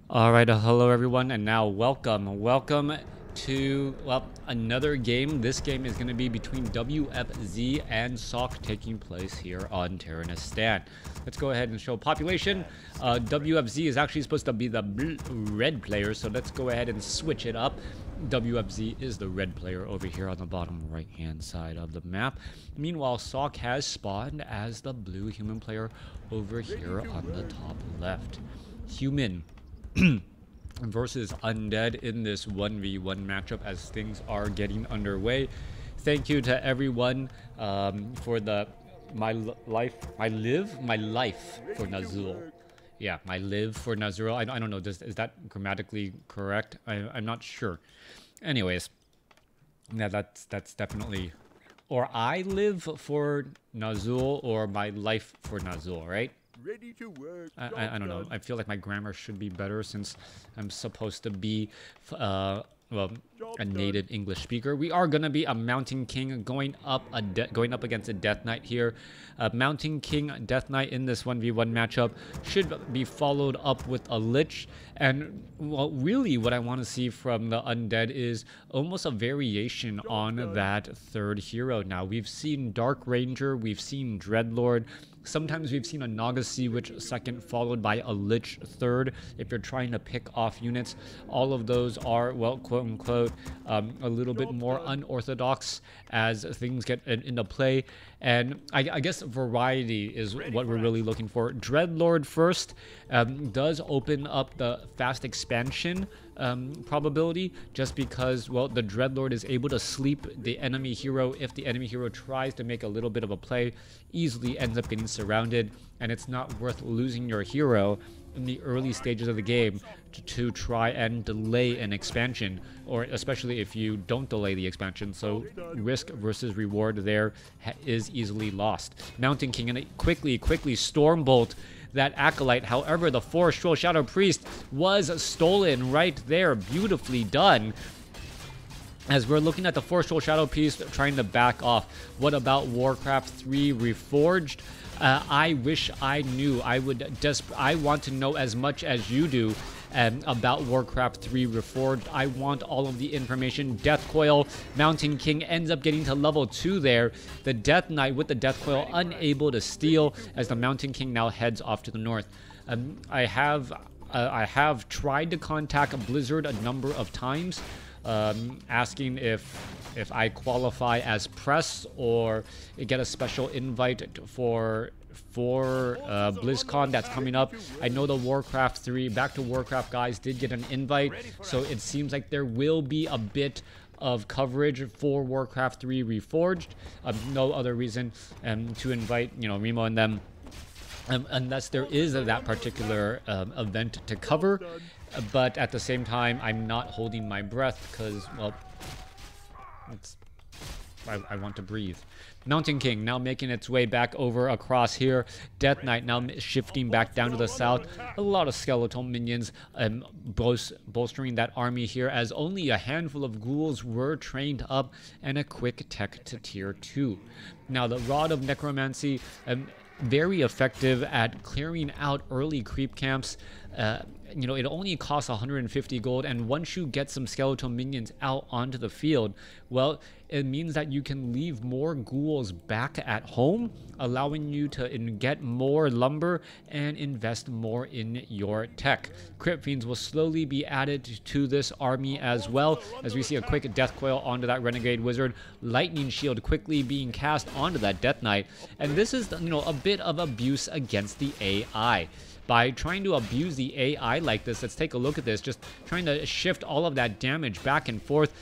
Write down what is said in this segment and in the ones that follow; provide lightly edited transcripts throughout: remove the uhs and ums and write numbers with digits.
All right, hello everyone, and now welcome to, well, another game. This game is going to be between WFZ and SOC, taking place here on Tyrannistan. Let's go ahead and show population. WFZ is actually supposed to be the red player, so let's go ahead and switch it up. WFZ is the red player over here on the bottom right hand side of the map. Meanwhile, SOC has spawned as the blue human player over here on the top left. Human versus Undead in this 1v1 matchup as things are getting underway. Thank you to everyone for the my life for Nazul. Yeah, my live for Nazul. I don't know. Is that grammatically correct? I'm not sure. Anyways, yeah, that's definitely. Or I live for Nazul, or my life for Nazul, right? Ready to work. I don't know. I feel like my grammar should be better since I'm supposed to be, well, a native English speaker. We are gonna be a Mountain King going up against a Death Knight here. Mountain King Death Knight in this 1v1 matchup should be followed up with a Lich. And well, really, what I want to see from the Undead is almost a variation on that third hero. Now we've seen Dark Ranger, we've seen Dreadlord. Sometimes we've seen a Naga Sea Witch second, followed by a Lich third. If you're trying to pick off units, all of those are, well, quote unquote, a little bit more unorthodox as things get into play. And I guess variety is what we're really looking for. Dreadlord first does open up the fast expansion probability, just because, well, the Dreadlord is able to sleep the enemy hero. If the enemy hero tries to make a little bit of a play, easily ends up getting surrounded, and it's not worth losing your hero in the early stages of the game to try and delay an expansion, or especially if you don't delay the expansion. So risk versus reward there is easily lost. Mountain King, and quickly Stormbolt that Acolyte. However, the Forest Troll Shadow Priest was stolen right there. Beautifully done. As we're looking at the Forest Troll Shadow Priest trying to back off. What about WarCraft 3 Reforged? I wish I knew. I want to know as much as you do about Warcraft 3 Reforged. I want all of the information. Death Coil, Mountain King ends up getting to level 2 there. The Death Knight with the Death Coil unable to steal as the Mountain King now heads off to the north. I have tried to contact Blizzard a number of times, asking if I qualify as press or get a special invite for BlizzCon that's coming up. I know the Warcraft 3 Back to Warcraft guys did get an invite, so it seems like there will be a bit of coverage for Warcraft 3 Reforged. No other reason to invite, you know, Remo and them, unless there is that particular event to cover. But at the same time, I'm not holding my breath because, well, I want to breathe. Mountain King now making its way back over across here. Death Knight now shifting back down to the south. A lot of skeletal minions bolstering that army here, as only a handful of ghouls were trained up, and a quick tech to tier 2. Now the Rod of Necromancy, very effective at clearing out early creep camps. You know, it only costs 150 gold, and once you get some skeletal minions out onto the field, well, it means that you can leave more ghouls back at home, allowing you to get more lumber and invest more in your tech. Crypt Fiends will slowly be added to this army as well, as we see a quick Death Coil onto that Renegade Wizard. Lightning Shield quickly being cast onto that Death Knight, and this is, you know, a bit of abuse against the AI. By trying to abuse the AI like this, let's take a look at this. Just trying to shift all of that damage back and forth,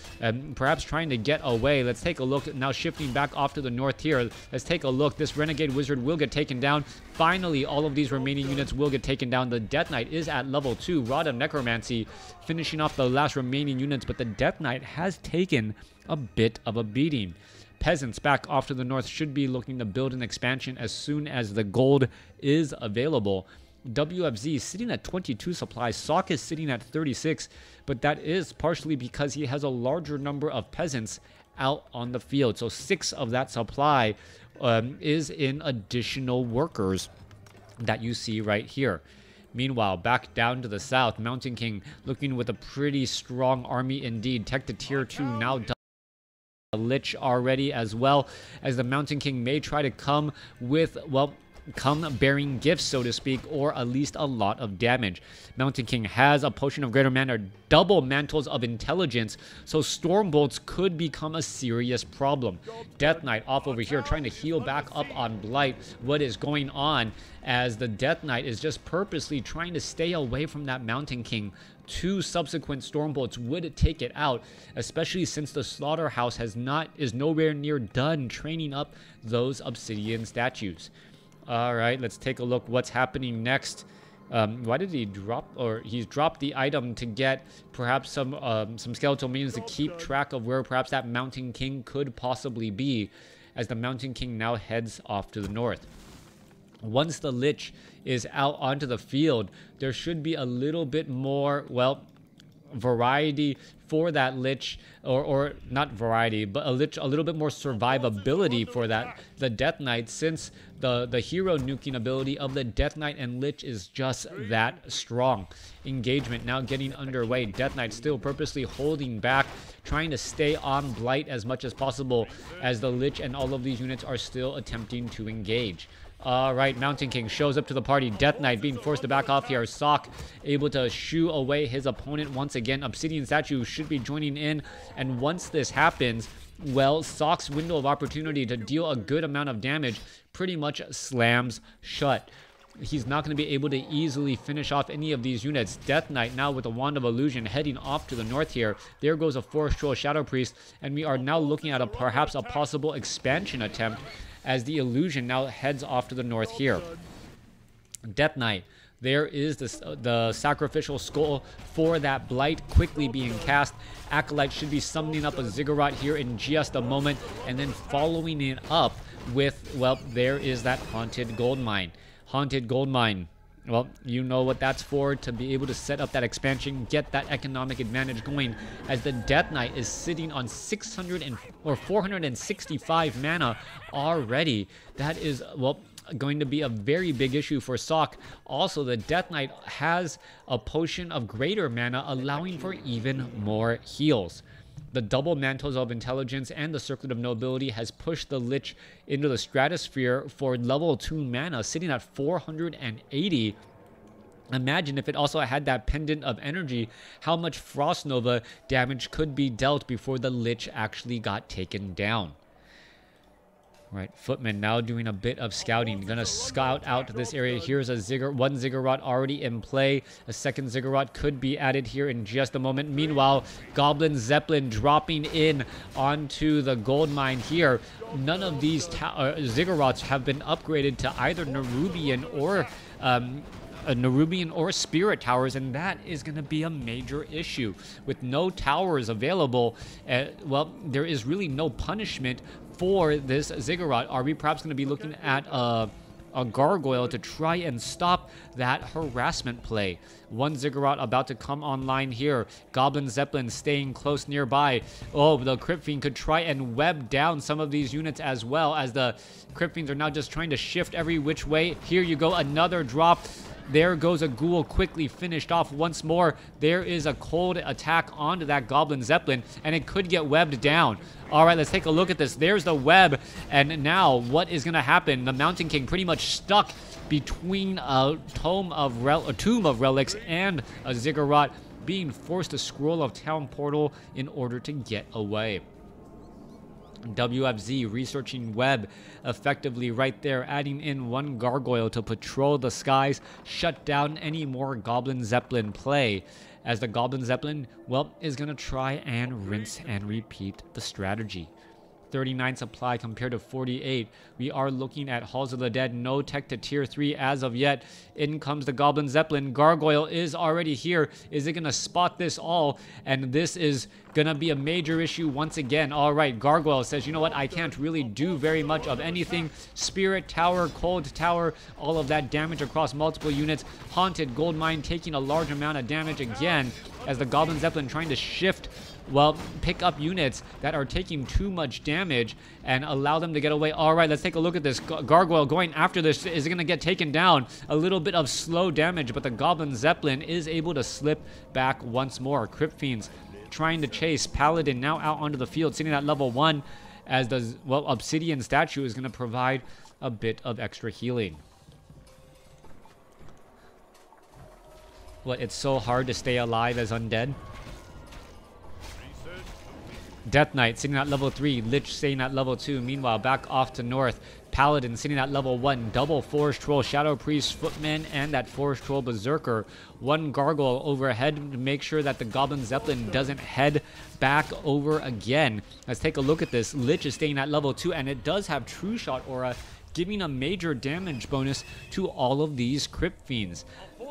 perhaps trying to get away. Let's take a look now, shifting back off to the north here. Let's take a look. This Renegade Wizard will get taken down. Finally, all of these remaining units will get taken down. The Death Knight is at level 2. Rod of Necromancy finishing off the last remaining units, but the Death Knight has taken a bit of a beating. Peasants back off to the north should be looking to build an expansion as soon as the gold is available. WFZ sitting at 22 supplies. SOC is sitting at 36, but that is partially because he has a larger number of peasants out on the field. So 6 of that supply is in additional workers that you see right here. Meanwhile, back down to the south, Mountain King looking with a pretty strong army indeed. Tech to tier 2 now done. Lich already, as well as the Mountain King may try to come with, well, come bearing gifts, so to speak, or at least a lot of damage. Mountain King has a potion of greater mana, double mantles of intelligence, so storm bolts could become a serious problem. Death Knight off over here trying to heal back up on Blight. What is going on as the Death Knight is just purposely trying to stay away from that Mountain King. 2 subsequent storm bolts would take it out, especially since the slaughterhouse is nowhere near done training up those obsidian statues. All right, let's take a look what's happening next. Why did he drop, or he's dropped the item to get perhaps some skeletal means to keep track of where perhaps that Mountain King could possibly be, as the Mountain King now heads off to the north. Once the Lich is out onto the field, there should be a little bit more, well, variety for that Lich, or not variety, but a little bit more survivability for that the Death Knight, since the hero nuking ability of the Death Knight and Lich is just that strong. Engagement now getting underway. Death Knight still purposely holding back, trying to stay on Blight as much as possible, as the Lich and all of these units are still attempting to engage. Alright, Mountain King shows up to the party. Death Knight being forced to back off here. Sock able to shoo away his opponent once again. Obsidian Statue should be joining in. And once this happens, well, Sock's window of opportunity to deal a good amount of damage pretty much slams shut. He's not going to be able to easily finish off any of these units. Death Knight now with a Wand of Illusion heading off to the north here. There goes a Forest Troll Shadow Priest. And we are now looking at perhaps a possible expansion attempt, as the illusion now heads off to the north here. Death Knight, there is the sacrificial skull for that Blight quickly being cast. Acolyte should be summoning up a Ziggurat here in just a moment, and then following it up with, well, there is that Haunted Gold Mine. Haunted Gold Mine. Well, you know what that's for, to be able to set up that expansion, get that economic advantage going, as the Death Knight is sitting on 465 mana already. That is, well, going to be a very big issue for Sock. Also, the Death Knight has a potion of greater mana, allowing for even more heals. The double mantles of intelligence and the circlet of nobility has pushed the Lich into the stratosphere for level 2 mana, sitting at 480. Imagine if it also had that pendant of energy, how much Frost Nova damage could be dealt before the Lich actually got taken down. Right, Footman now doing a bit of scouting. Gonna scout out this area. Here's one Ziggurat already in play. A second Ziggurat could be added here in just a moment. Meanwhile, Goblin Zeppelin dropping in onto the gold mine here. None of these Ziggurats have been upgraded to either Nerubian or Spirit Towers, and that is going to be a major issue. With no towers available, well, there is really no punishment for this Ziggurat. Are we perhaps going to be looking at a Gargoyle to try and stop that harassment play? One Ziggurat about to come online here. Goblin Zeppelin staying close nearby. Oh, the Crypt Fiend could try and web down some of these units, as well as the Crypt Fiends are now just trying to shift every which way. Here you go, another drop. There goes a Ghoul, quickly finished off once more. There is a cold attack onto that Goblin Zeppelin, and it could get webbed down. All right, let's take a look at this. There's the web, and now what is going to happen? The Mountain King pretty much stuck between a Tomb of Relics and a Ziggurat, being forced to scroll of Town Portal in order to get away. WFZ researching web effectively right there, adding in one Gargoyle to patrol the skies, shut down any more Goblin Zeppelin play, as the Goblin Zeppelin, well, is going to try and rinse and repeat the strategy. 39 supply compared to 48. We are looking at Halls of the Dead. No tech to tier 3 as of yet. In comes the Goblin Zeppelin. Gargoyle is already here. Is it going to spot this all? And this is going to be a major issue once again. All right, Gargoyle says, you know what? I can't really do very much of anything. Spirit Tower, Cold Tower, all of that damage across multiple units. Haunted Gold Mine taking a large amount of damage again, as the Goblin Zeppelin trying to shift well, pick up units that are taking too much damage and allow them to get away. All right, let's take a look at this. Gargoyle going after this is going to get taken down. A little bit of slow damage, but the Goblin Zeppelin is able to slip back once more. Crypt Fiends trying to chase. Paladin now out onto the field, sitting at level 1, as the, well, Obsidian Statue is going to provide a bit of extra healing. Well, it's so hard to stay alive as Undead. Death Knight sitting at level 3, Lich staying at level 2. Meanwhile, back off to north, Paladin sitting at level 1, double Forest Troll, Shadow Priest, Footman, and that Forest Troll Berserker. One Gargoyle overhead to make sure that the Goblin Zeppelin doesn't head back over again. Let's take a look at this. Lich is staying at level 2, and it does have True Shot Aura, giving a major damage bonus to all of these Crypt Fiends.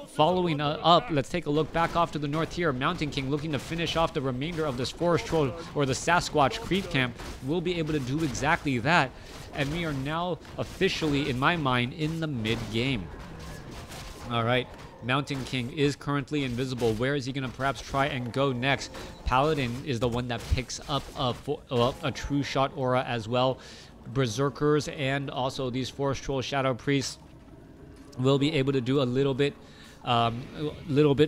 Following up, let's take a look back off to the north here. Mountain King looking to finish off the remainder of this Forest Troll or the Sasquatch Creep Camp will be able to do exactly that. And we are now officially, in my mind, in the mid-game. All right, Mountain King is currently invisible. Where is he going to perhaps try and go next? Paladin is the one that picks up a True Shot Aura as well. Berserkers and also these Forest Troll Shadow Priests will be able to do a little bit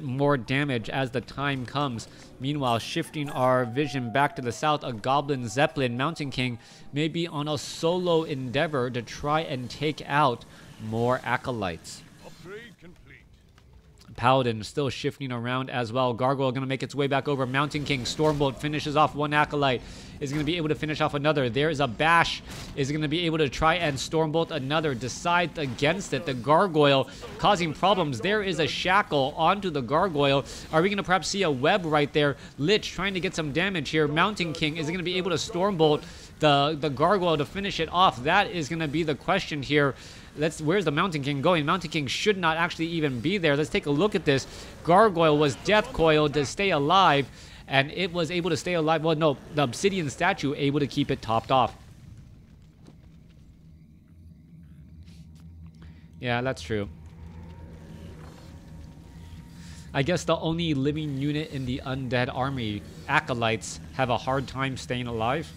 more damage as the time comes. Meanwhile, shifting our vision back to the south, a Goblin Zeppelin. Mountain King may be on a solo endeavor to try and take out more Acolytes. Paladin still shifting around as well. Gargoyle going to make its way back over. Mountain King, Stormbolt finishes off one Acolyte. Is going to be able to finish off another. There's a Bash. Is going to be able to try and Stormbolt another. Decides against it. The Gargoyle causing problems. There is a Shackle onto the Gargoyle. Are we going to perhaps see a web right there? Lich trying to get some damage here. Mountain King is going to be able to Stormbolt the Gargoyle to finish it off. That is going to be the question here. Where's the Mountain King going? Mountain King should not actually even be there. Let's take a look at this. Gargoyle was death coiled to stay alive, and it was able to stay alive. Well, no, the Obsidian Statue able to keep it topped off. Yeah, that's true. I guess the only living unit in the Undead army, Acolytes, have a hard time staying alive.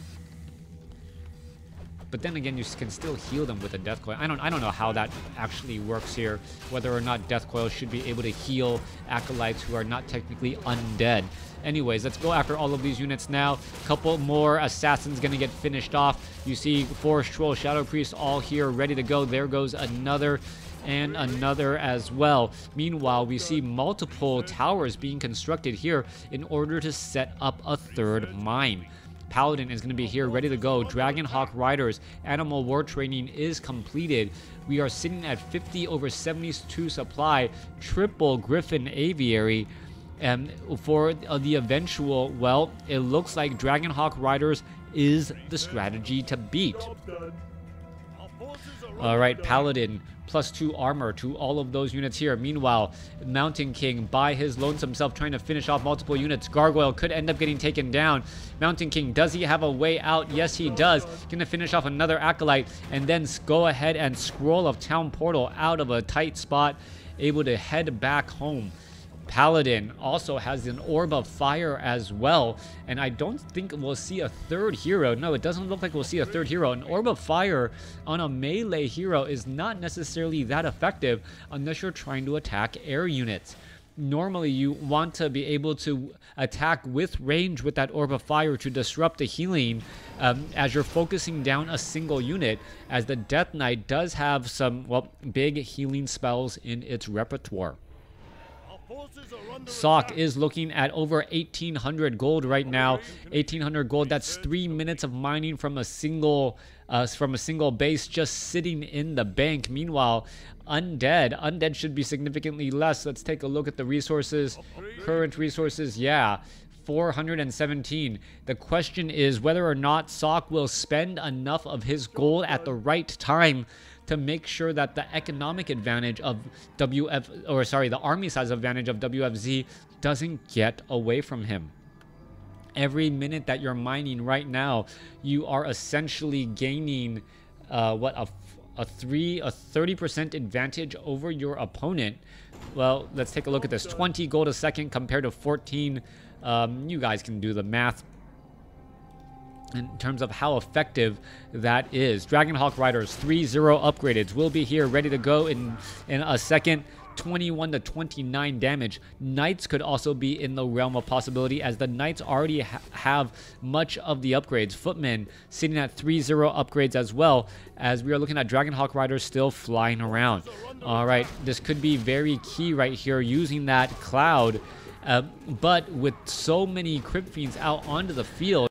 But then again, you can still heal them with a Death Coil. I don't know how that actually works here. Whether or not Death Coil should be able to heal Acolytes who are not technically undead. Anyways, let's go after all of these units now. Couple more Assassins gonna get finished off. You see Forest Troll, Shadow Priest all here ready to go. There goes another and another as well. Meanwhile, we see multiple towers being constructed here in order to set up a third mine. Paladin is going to be here ready to go. Dragonhawk Riders, Animal War Training is completed. We are sitting at 50/72 supply. Triple Griffin Aviary. And for the eventual, well, it looks like Dragonhawk Riders is the strategy to beat. Alright, Paladin, +2 armor to all of those units here. Meanwhile, Mountain King by his lonesome self trying to finish off multiple units. Gargoyle could end up getting taken down. Mountain King, does he have a way out? Yes, he does. Gonna finish off another Acolyte and then go ahead and Scroll of Town Portal out of a tight spot, able to head back home. Paladin also has an Orb of Fire as well, and I don't think we'll see a third hero. No, it doesn't look like we'll see a third hero. An Orb of Fire on a melee hero is not necessarily that effective unless you're trying to attack air units. Normally, you want to be able to attack with range with that Orb of Fire to disrupt the healing as you're focusing down a single unit, as the Death Knight does have some, well, big healing spells in its repertoire. Sock is looking at over 1,800 gold right now. 1,800 gold. That's 3 minutes of mining from a single base just sitting in the bank. Meanwhile, Undead should be significantly less. Let's take a look at the resources. Current resources, yeah, 417. The question is whether or not Sock will spend enough of his gold at the right time to make sure that the economic advantage of the army size advantage of WFZ doesn't get away from him. Every minute that you're mining right now, you are essentially gaining a 30% advantage over your opponent. Well, let's take a look at this. 20 gold a second compared to 14 You guys can do the math in terms of how effective that is. Dragonhawk Riders 3-0 upgraded will be here ready to go in a second. 21 to 29 damage. Knights could also be in the realm of possibility, as the Knights already have much of the upgrades. Footmen sitting at 3-0 upgrades as well, as we are looking at Dragonhawk Riders still flying around. All right, this could be very key right here, using that cloud. But with so many Crypt Fiends out onto the field,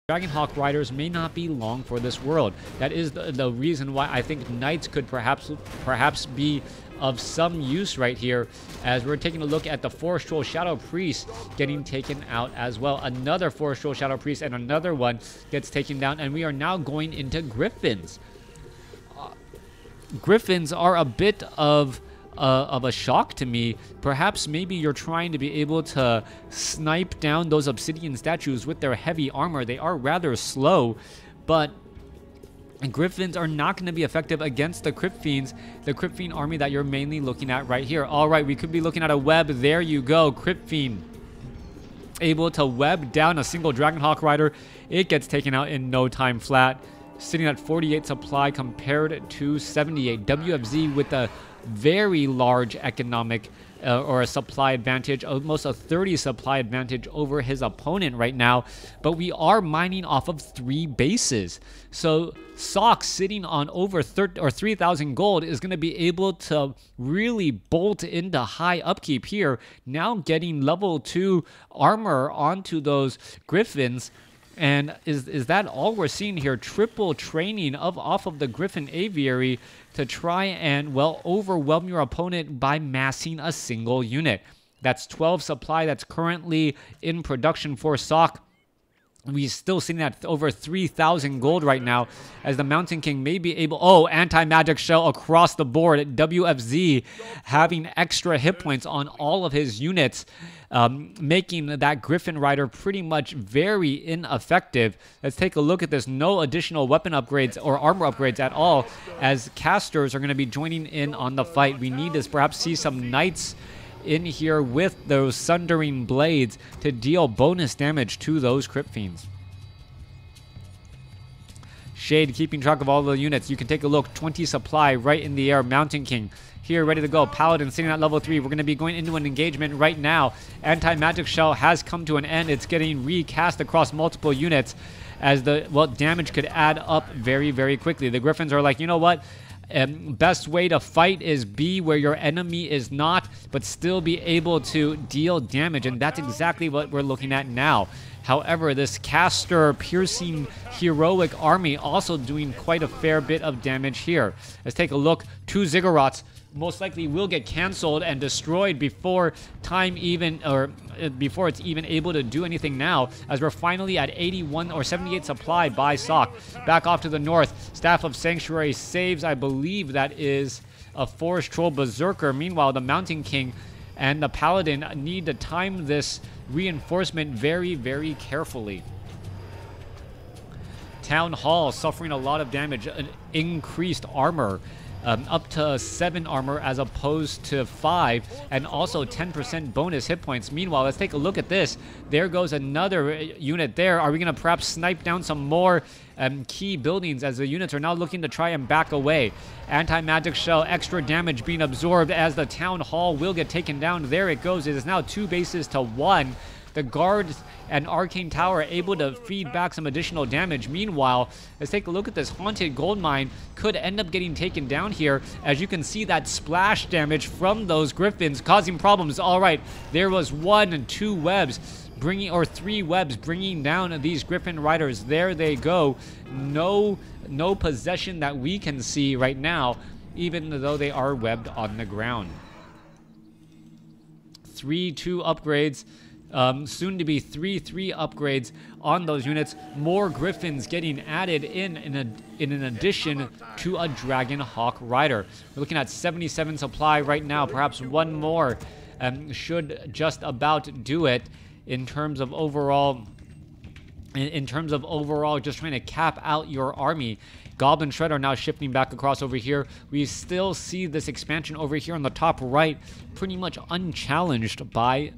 Dragonhawk Riders may not be long for this world. That is the reason why I think Knights could perhaps be of some use right here, as we're taking a look at the Forest Troll Shadow Priest getting taken out as well. Another Forest Troll Shadow Priest and another one gets taken down, and we are now going into Griffins. Griffins are a bit of a shock to me. Perhaps maybe you're trying to be able to snipe down those obsidian statues with their heavy armor. They are rather slow, but Griffins are not going to be effective against the Crypt Fiends, the Crypt Fiend army that you're mainly looking at right here. All right, we could be looking at a web. There you go. Crypt Fiend able to web down a single Dragonhawk Rider. It gets taken out in no time flat, sitting at 48 supply compared to 78. WFZ with a very large economic or a supply advantage, almost a 30 supply advantage over his opponent right now. But we are mining off of 3 bases. So Socks sitting on over 3,000 gold is going to be able to really bolt into high upkeep here. Now getting level 2 armor onto those Griffins. And is that all we're seeing here? Triple training off of the Griffin Aviary to try and, well, overwhelm your opponent by massing a single unit. That's 12 supply that's currently in production for Sock. We're still sitting at over 3,000 gold right now, as the Mountain King may be able... Oh, anti-magic shell across the board. WFZ having extra hit points on all of his units, making that Griffin Rider pretty much very ineffective. Let's take a look at this. No additional weapon upgrades or armor upgrades at all, as casters are going to be joining in on the fight. We need to perhaps see some Knights in here with those Sundering Blades to deal bonus damage to those Crypt Fiends. Shade keeping track of all the units. You can take a look. 20 supply right in the air. Mountain King here ready to go. Paladin sitting at level 3. We're going to be going into an engagement right now. Anti-magic shell has come to an end. It's getting recast across multiple units, as the, well, damage could add up very, very quickly. The Griffins are like, you know what? Best way to fight is be where your enemy is not, but still be able to deal damage, and that's exactly what we're looking at now. However, this caster piercing heroic army also doing quite a fair bit of damage here. Let's take a look. 2 Ziggurats most likely will get canceled and destroyed before time even, or before it's even able to do anything now, as we're finally at 81 or 78 supply by Sock. Back off to the north. Staff of Sanctuary saves, I believe that is a Forest Troll Berserker. Meanwhile, the Mountain King and the Paladin need to time this reinforcement very, very carefully. Town Hall suffering a lot of damage, increased armor. Up to 7 armor as opposed to 5, and also 10% bonus hit points. Meanwhile, let's take a look at this. There goes another unit there. Are we going to perhaps snipe down some more key buildings, as the units are now looking to try and back away? Anti-magic shell, extra damage being absorbed as the Town Hall will get taken down. There it goes. It is now 2 bases to 1. The guards and Arcane Tower are able to feed back some additional damage. Meanwhile, let's take a look at this. Haunted Gold Mine could end up getting taken down here. As you can see, that splash damage from those Griffins causing problems. All right, there was 1 and 2 webs bringing, or 3 webs bringing down these Griffin Riders. There they go. No possession that we can see right now, even though they are webbed on the ground. 3-2 upgrades. Soon to be 3-3 upgrades on those units. More Griffins getting added in an addition to a Dragonhawk Rider. We're looking at 77 supply right now. Perhaps 1 more should just about do it in terms of overall. In terms of overall, just trying to cap out your army. Goblin Shredder now shifting back across over here. We still see this expansion over here on the top right, pretty much unchallenged by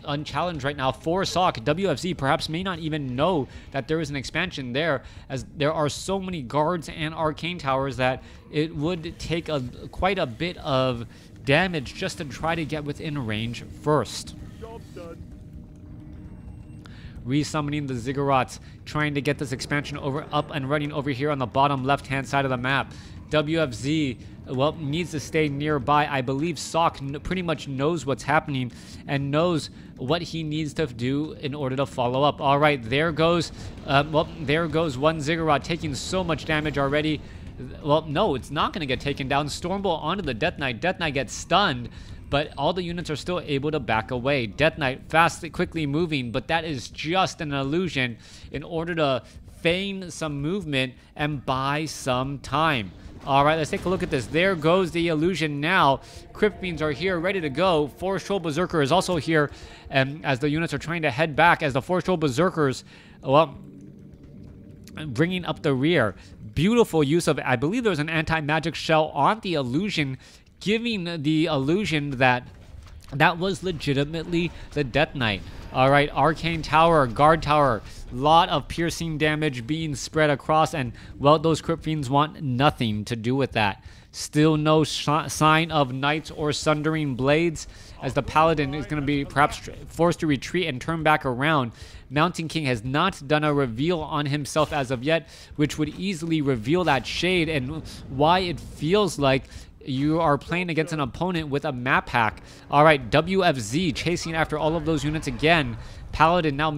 unchallenged right now for Sock. WFZ perhaps may not even know that there is an expansion there, as there are so many guards and arcane towers that it would take quite a bit of damage just to try to get within range first. Job done. Resummoning the Ziggurats, trying to get this expansion up and running over here on the bottom left-hand side of the map. WFZ, well, needs to stay nearby. I believe Sock pretty much knows what's happening and knows what he needs to do in order to follow up. All right, there goes, there goes one Ziggurat taking so much damage already. Well, no, it's not going to get taken down. Stormbolt onto the Death Knight. Death Knight gets stunned, but all the units are still able to back away. Death Knight quickly moving, but that is just an illusion in order to feign some movement and buy some time. All right, let's take a look at this. There goes the illusion now. Crypt Fiends are here, ready to go. Forest Troll Berserker is also here, and as the units are trying to head back, as the Forest Troll Berserkers, well, bringing up the rear. Beautiful use of, I believe there was an anti-magic shell on the illusion, giving the illusion that that was legitimately the Death Knight. All right, Arcane Tower, Guard Tower, lot of piercing damage being spread across, and, well, those Crypt Fiends want nothing to do with that. Still no sign of Knights or Sundering Blades, as the Paladin is going to be perhaps forced to retreat and turn back around. Mountain King has not done a reveal on himself as of yet, which would easily reveal that shade and why it feels like you are playing against an opponent with a map hack. All right, WFZ chasing after all of those units again. Paladin now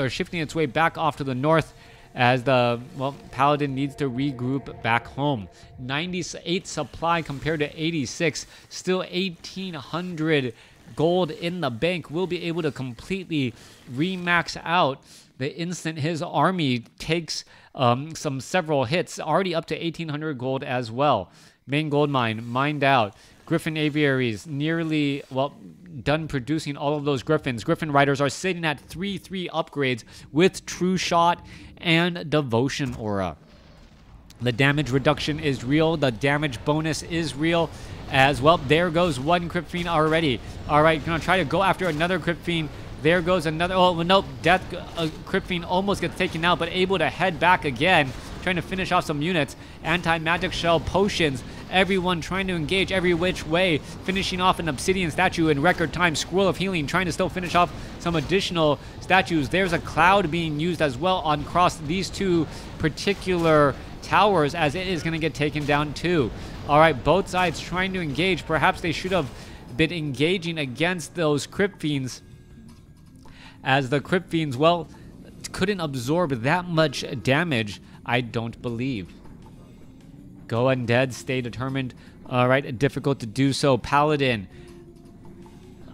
shifting its way back off to the north, as the, well, Paladin needs to regroup back home. 98 supply compared to 86. Still 1,800 gold in the bank. Will be able to completely remax out the instant his army takes several hits. Already up to 1,800 gold as well. Main gold mine mined out. Griffin aviaries nearly, well, done producing all of those griffins. Griffin riders are sitting at 3/3 upgrades with True Shot and Devotion Aura. The damage reduction is real. The damage bonus is real as well. There goes one Crypt Fiend already. All right, gonna try to go after another Crypt Fiend. There goes another. Oh, nope. Crypt Fiend almost gets taken out, but able to head back again, trying to finish off some units. Anti-magic shell, potions. Everyone trying to engage every which way, finishing off an obsidian statue in record time. Scroll of Healing trying to still finish off some additional statues. There's a cloud being used as well on across these two particular towers, as it is going to get taken down too. All right, both sides trying to engage. Perhaps they should have been engaging against those Crypt Fiends, as the Crypt Fiends, well, couldn't absorb that much damage, I don't believe. Go Undead, stay determined. All right, difficult to do so. Paladin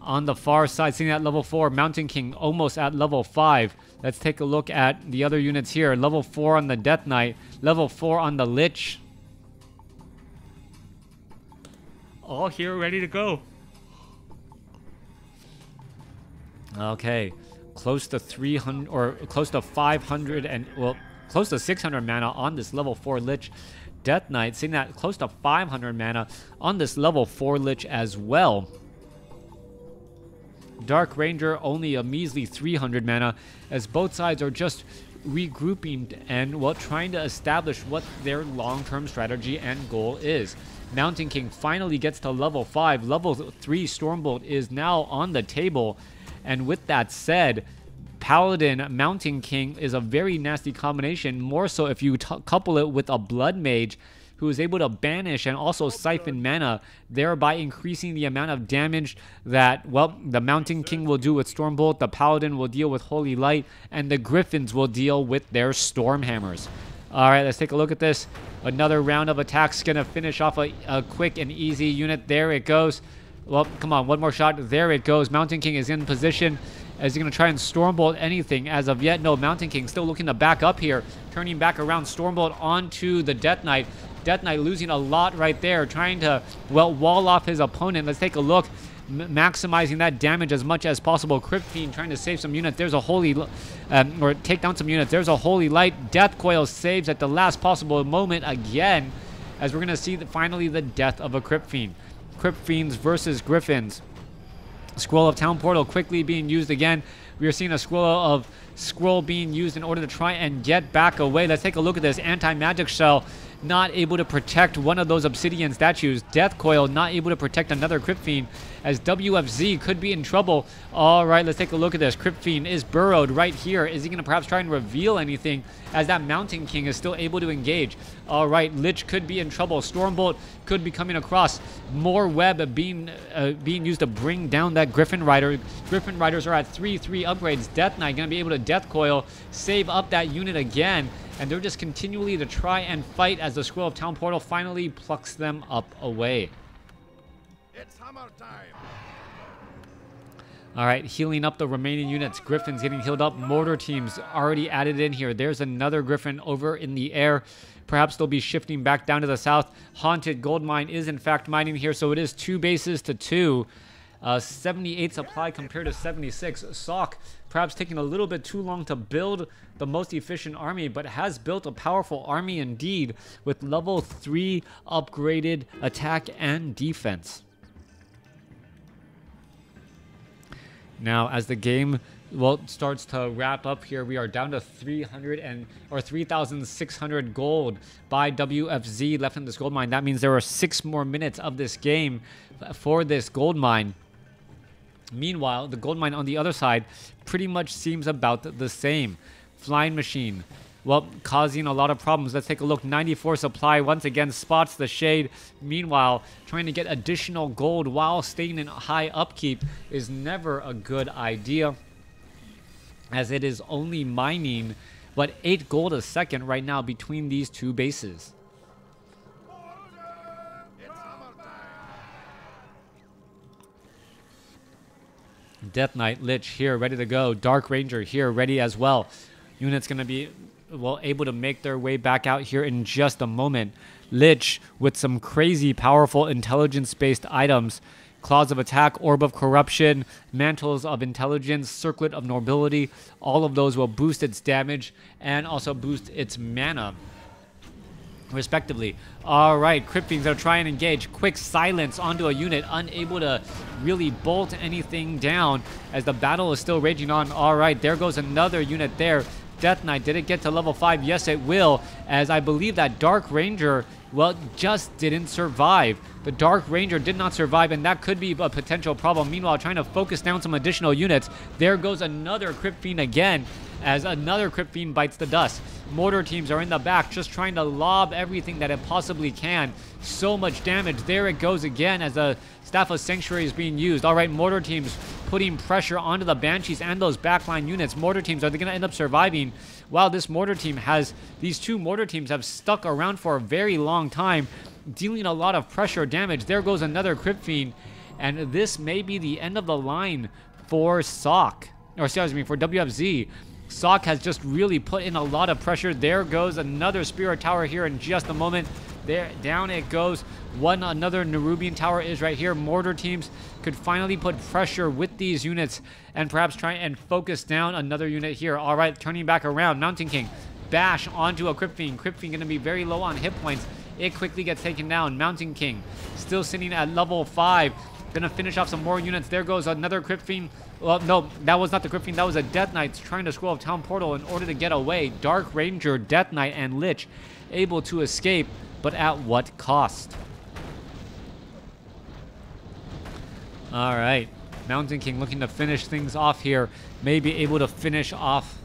on the far side, sitting at level 4. Mountain King almost at level 5. Let's take a look at the other units here. Level 4 on the Death Knight. Level 4 on the Lich. All here, ready to go. Okay, close to 300, or close to 500, and, well, close to 600 mana on this level 4 Lich. Death Knight sitting at close to 500 mana on this level 4 Lich as well. Dark Ranger only a measly 300 mana, as both sides are just regrouping and, well, trying to establish what their long-term strategy and goal is. Mountain King finally gets to level 5. Level 3 Stormbolt is now on the table, and with that said, Paladin Mountain King is a very nasty combination, more so if you couple it with a Blood Mage who is able to banish and also siphon mana, thereby increasing the amount of damage that, well, the Mountain King will do with Stormbolt, the Paladin will deal with Holy Light, and the Griffins will deal with their Stormhammers. All right, let's take a look at this. Another round of attacks going to finish off a quick and easy unit. There it goes. Well, come on, one more shot. There it goes. Mountain King is in position. Is he going to try and Stormbolt anything? As of yet, no. Mountain King still looking to back up here. Turning back around. Stormbolt onto the Death Knight. Death Knight losing a lot right there. Trying to, well, wall off his opponent. Let's take a look. Maximizing that damage as much as possible. Crypt Fiend trying to save some units. There's a Holy... or take down some units. There's a Holy Light. Death Coil saves at the last possible moment again. As we're going to see finally the death of a Crypt Fiend. Crypt Fiends versus Griffins. Scroll of Town Portal quickly being used again. We are seeing a scroll being used in order to try and get back away. Let's take a look at this. Anti-magic shell not able to protect one of those obsidian statues. Death Coil not able to protect another Crypt Fiend, as WFZ could be in trouble. All right, let's take a look at this. Crypt Fiend is burrowed right here. Is he going to perhaps try and reveal anything, as that Mountain King is still able to engage? All right, Lich could be in trouble. Stormbolt could be coming across. More web being used to bring down that Griffin Rider. Griffin Riders are at 3/3 upgrades. Death Knight going to be able to Death Coil, save up that unit again, and they're just continually to try and fight as the Scroll of Town Portal finally plucks them up away. It's hammer time. All right, healing up the remaining units. Griffin's getting healed up. Mortar teams already added in here. There's another Griffin over in the air. Perhaps they'll be shifting back down to the south. Haunted Gold Mine is in fact mining here, so it is 2 bases to 2. 78 supply compared to 76. Sock perhaps taking a little bit too long to build the most efficient army, but has built a powerful army indeed, with level 3 upgraded attack and defense. Now, as the game starts to wrap up here, we are down to 3,600 gold by WFZ left in this gold mine. That means there are 6 more minutes of this game for this gold mine. Meanwhile, the gold mine on the other side pretty much seems about the same. Flying machine, well, causing a lot of problems. Let's take a look. 94 supply once again spots the shade. Meanwhile, trying to get additional gold while staying in high upkeep is never a good idea, as it is only mining, 8 gold a second right now between these 2 bases. Death Knight, Lich here, ready to go. Dark Ranger here, ready as well. Units going to be, able to make their way back out here in just a moment. Lich with some crazy powerful intelligence-based items. Claws of Attack, Orb of Corruption, Mantles of Intelligence, Circlet of Nobility. All of those will boost its damage and also boost its mana, respectively. All right, Crypt Fiends are trying to engage. Quick silence onto a unit, unable to really bolt anything down as the battle is still raging on. All right, there goes another unit there. Death Knight, did it get to level 5? Yes, it will, as I believe that Dark Ranger, just didn't survive. The Dark Ranger did not survive, and that could be a potential problem. Meanwhile, trying to focus down some additional units. There goes another Crypt Fiend again, as another Crypt Fiend bites the dust. Mortar teams are in the back, just trying to lob everything that it possibly can. So much damage. There it goes again, as the Staff of Sanctuary is being used. All right, mortar teams putting pressure onto the Banshees and those backline units. Mortar teams, are they going to end up surviving? Wow, these 2 mortar teams have stuck around for a very long time, dealing a lot of pressure damage. There goes another Crypt Fiend, and this may be the end of the line for Sock, or excuse me, for WFZ. Sock has just really put in a lot of pressure. There goes another Spirit Tower here in just a moment. There, down it goes. Another Nerubian Tower is right here. Mortar teams could finally put pressure with these units and perhaps try and focus down another unit here. All right, turning back around. Mountain King, bash onto a Crypt Fiend. Crypt Fiend going to be very low on hit points. It quickly gets taken down. Mountain King still sitting at level 5. Gonna finish off some more units. There goes another Crypt Fiend. Well, no, that was not the Crypt Fiend. That was a Death Knight trying to Scroll of Town Portal in order to get away. Dark Ranger, Death Knight, and Lich able to escape, but at what cost? All right, Mountain King looking to finish things off here. Maybe able to finish off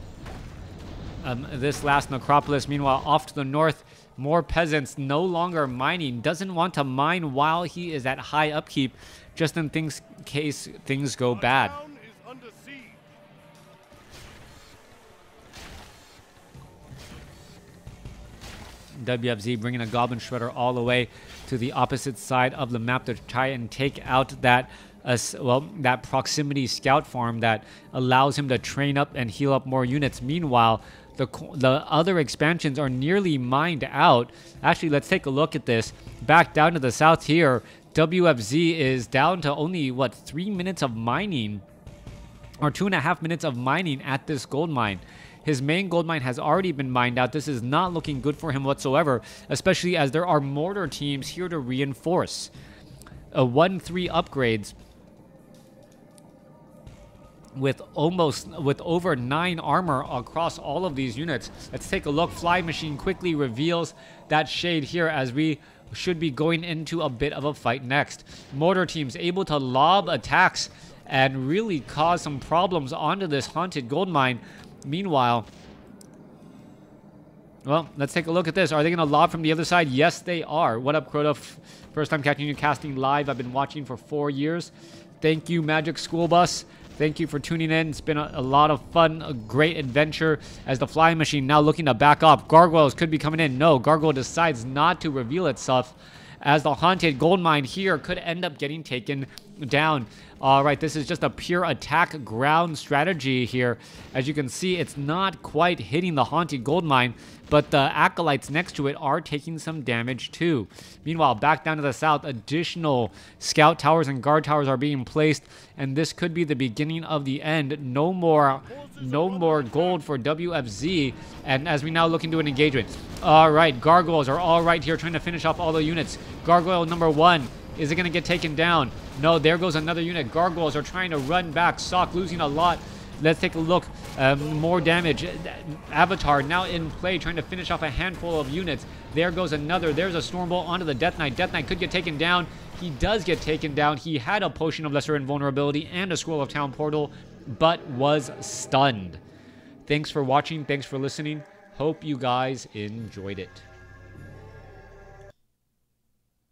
this last necropolis. Meanwhile, off to the north, more peasants no longer mining. Doesn't want to mine while he is at high upkeep, just in case things go bad. WFZ bringing a Goblin Shredder all the way to the opposite side of the map to try and take out that that proximity scout farm that allows him to train up and heal up more units. Meanwhile, the other expansions are nearly mined out. Actually, let's take a look at this. Back down to the south here, WFZ is down to only, 3 minutes of mining, or 2.5 minutes of mining at this gold mine. His main gold mine has already been mined out. This is not looking good for him whatsoever, especially as there are mortar teams here to reinforce. 1-3 upgrades with over 9 armor across all of these units. Let's take a look. Fly Machine quickly reveals that shade here as we should be going into a bit of a fight next. Mortar teams able to lob attacks and really cause some problems onto this haunted gold mine. Meanwhile, well, let's take a look at this. Are they going to lob from the other side? Yes, they are. What up, Crota? First time catching you casting live. I've been watching for 4 years. Thank you, Magic School Bus. Thank you for tuning in. It's been a lot of fun, a great adventure as the Flying Machine now looking to back off. Gargoyles could be coming in. No, Gargoyle decides not to reveal itself as the haunted gold mine here could end up getting taken down. All right, this is just a pure attack ground strategy here. As you can see, it's not quite hitting the haunted gold mine, but the acolytes next to it are taking some damage too. Meanwhile, back down to the south, additional scout towers and guard towers are being placed, and this could be the beginning of the end. No more gold for WFZ, and as we now look into an engagement. All right, gargoyles are all right here trying to finish off all the units. Gargoyle number 1. Is it going to get taken down? No, there goes another unit. Gargoyles are trying to run back. Sock losing a lot. Let's take a look. More damage. Avatar now in play, trying to finish off a handful of units. There goes another. There's a Stormbolt onto the Death Knight. Death Knight could get taken down. He does get taken down. He had a Potion of Lesser Invulnerability and a Scroll of Town Portal, but was stunned. Thanks for watching. Thanks for listening. Hope you guys enjoyed it.